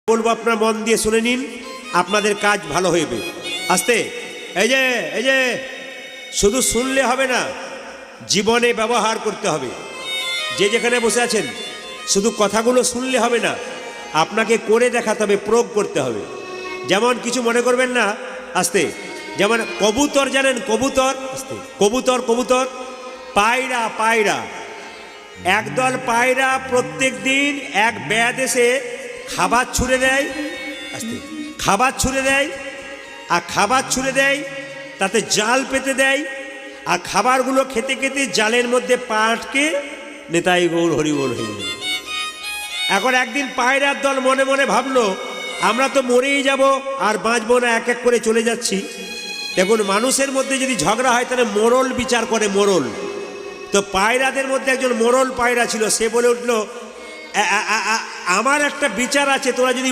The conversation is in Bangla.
বলবো আপনারা মন দিয়ে শুনে নিন, আপনাদের কাজ ভালো হইবে। আস্তে, এই যে শুধু শুনলে হবে না, জীবনে ব্যবহার করতে হবে। যে যেখানে বসে আছেন শুধু কথাগুলো শুনলে হবে না, আপনাকে করে দেখাতে হবে, প্রয়োগ করতে হবে। যেমন কিছু মনে করবেন না, আস্তে। যেমন কবুতর জানেন, কবুতর, আস্তে, কবুতর কবুতর, পায়রা পায়রা, একদল পায়রা প্রত্যেক দিন এক ব্যাদ এসে খাবার ছুঁড়ে দেয়, আস্তে, খাবার ছুঁড়ে দেয়, আর খাবার ছুঁড়ে দেয় তাতে জাল পেতে দেয়, আর খাবারগুলো খেতে খেতে জালের মধ্যে পা আটকে নেতাই গৌর হরি বল হরি। এখন একদিন পায়রার দল মনে মনে ভাবলো, আমরা তো মরেই যাব আর বাঁচবো না, এক এক করে চলে যাচ্ছি। দেখুন, মানুষের মধ্যে যদি ঝগড়া হয় তাহলে মোরল বিচার করে, মোরল। তো পায়রাদের মধ্যে একজন মোরল পায়রা ছিল, সে বলে উঠলো, আমার একটা বিচার আছে, তোরা যদি